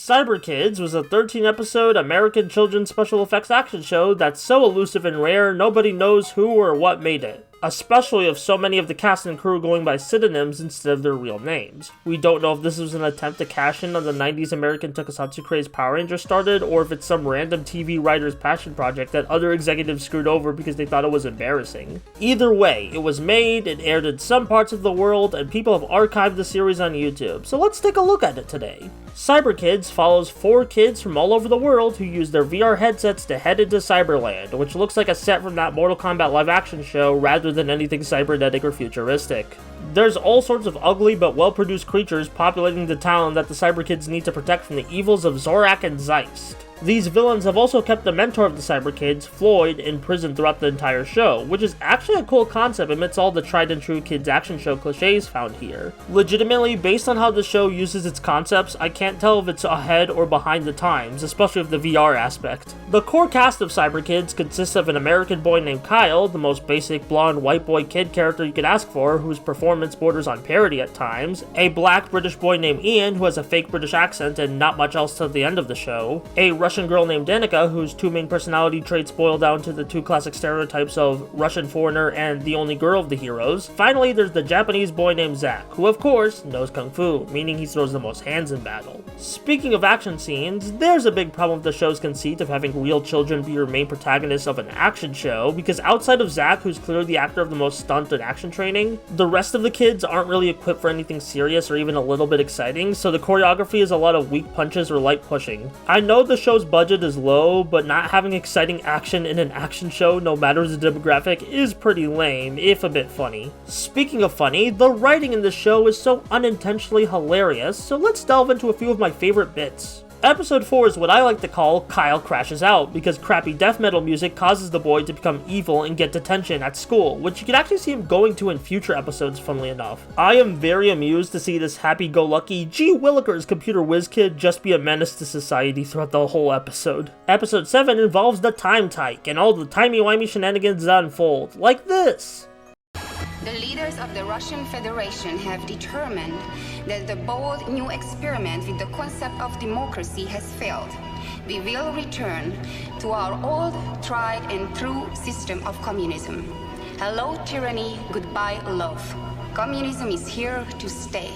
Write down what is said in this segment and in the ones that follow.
Cyberkidz was a 13-episode American children's special effects action show that's so elusive and rare nobody knows who or what made it. Especially of so many of the cast and crew going by pseudonyms instead of their real names. We don't know if this was an attempt to cash in on the 90s American tokusatsu craze Power Rangers started, or if it's some random TV writer's passion project that other executives screwed over because they thought it was embarrassing. Either way, it was made, it aired in some parts of the world, and people have archived the series on YouTube, so let's take a look at it today. Cyberkidz follows 4 kids from all over the world who use their VR headsets to head into Cyberland, which looks like a set from that Mortal Kombat live-action show rather than anything cybernetic or futuristic. There's all sorts of ugly but well-produced creatures populating the town that the Cyberkidz need to protect from the evils of Zorak and Zeist. These villains have also kept the mentor of the Cyberkidz, Floyd, in prison throughout the entire show, which is actually a cool concept amidst all the tried and true kids action show cliches found here. Legitimately, based on how the show uses its concepts, I can't tell if it's ahead or behind the times, especially with the VR aspect. The core cast of Cyberkidz consists of an American boy named Kyle, the most basic blonde white boy kid character you could ask for, whose performance borders on parody at times, a black British boy named Ian, who has a fake British accent and not much else till the end of the show, a Russian girl named Danica, whose 2 main personality traits boil down to the 2 classic stereotypes of Russian foreigner and the only girl of the heroes. Finally, there's the Japanese boy named Zack, who of course knows Kung Fu, meaning he throws the most hands in battle. Speaking of action scenes, there's a big problem with the show's conceit of having real children be your main protagonists of an action show, because outside of Zack, who's clearly the actor of the most stunt and action training, the rest of the kids aren't really equipped for anything serious or even a little bit exciting, so the choreography is a lot of weak punches or light pushing. I know the show's budget is low, but not having exciting action in an action show, no matter the demographic, is pretty lame, if a bit funny. Speaking of funny, the writing in the show is so unintentionally hilarious, so let's delve into a few of my favorite bits. Episode 4 is what I like to call Kyle Crashes Out, because crappy death metal music causes the boy to become evil and get detention at school, which you can actually see him going to in future episodes, funnily enough. I am very amused to see this happy-go-lucky Gee Willikers computer whiz kid just be a menace to society throughout the whole episode. Episode 7 involves the Time Tyke and all the timey-wimey shenanigans that unfold, like this. The leaders of the Russian Federation have determined that the bold new experiment with the concept of democracy has failed. We will return to our old, tried and true system of communism. Hello, tyranny, goodbye, love. Communism is here to stay.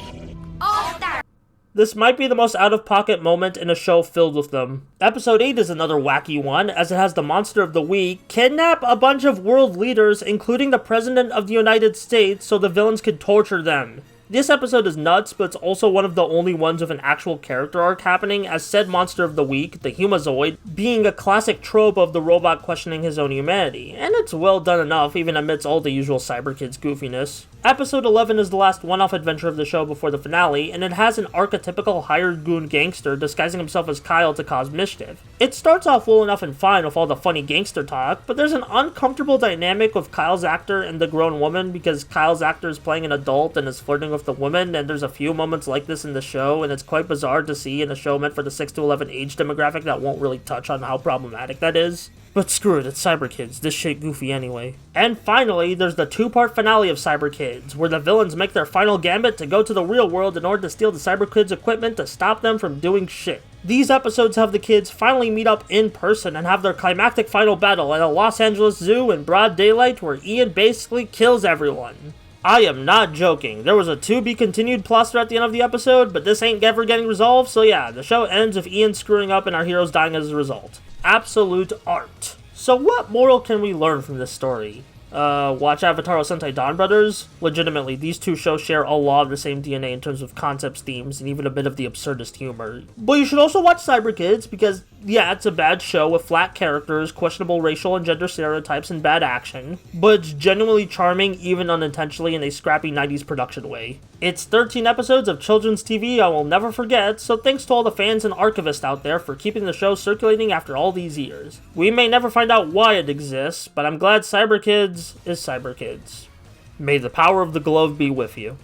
This might be the most out-of-pocket moment in a show filled with them. Episode 8 is another wacky one, as it has the monster of the week kidnap a bunch of world leaders, including the President of the United States, so the villains could torture them. This episode is nuts, but it's also one of the only ones with an actual character arc happening, as said monster of the week, the Humazoid, being a classic trope of the robot questioning his own humanity, and it's well done enough even amidst all the usual Cyberkidz goofiness. Episode 11 is the last one-off adventure of the show before the finale, and it has an archetypical hired goon gangster disguising himself as Kyle to cause mischief. It starts off well enough and fine with all the funny gangster talk, but there's an uncomfortable dynamic with Kyle's actor and the grown woman, because Kyle's actor is playing an adult and is flirting with the woman, and there's a few moments like this in the show, and it's quite bizarre to see in a show meant for the 6 to 11 age demographic that won't really touch on how problematic that is. But screw it, it's Cyberkidz, this shit goofy anyway. And finally, there's the 2-part finale of Cyberkidz, where the villains make their final gambit to go to the real world in order to steal the Cyberkidz equipment to stop them from doing shit. These episodes have the kids finally meet up in person and have their climactic final battle at a Los Angeles zoo in broad daylight where Ian basically kills everyone. I am not joking. There was a to-be-continued plaster at the end of the episode, but this ain't ever getting resolved, so yeah, the show ends with Ian screwing up and our heroes dying as a result. Absolute art. So what moral can we learn from this story? Watch Avatar Sentai Dawn Brothers? Legitimately, these two shows share a lot of the same DNA in terms of concepts, themes, and even a bit of the absurdist humor. But you should also watch Cyberkidz, because, yeah, it's a bad show with flat characters, questionable racial and gender stereotypes, and bad action, but it's genuinely charming, even unintentionally, in a scrappy 90s production way. It's 13 episodes of children's TV I will never forget, so thanks to all the fans and archivists out there for keeping the show circulating after all these years. We may never find out why it exists, but I'm glad Cyberkidz is Cyberkidz. May the power of the glove be with you.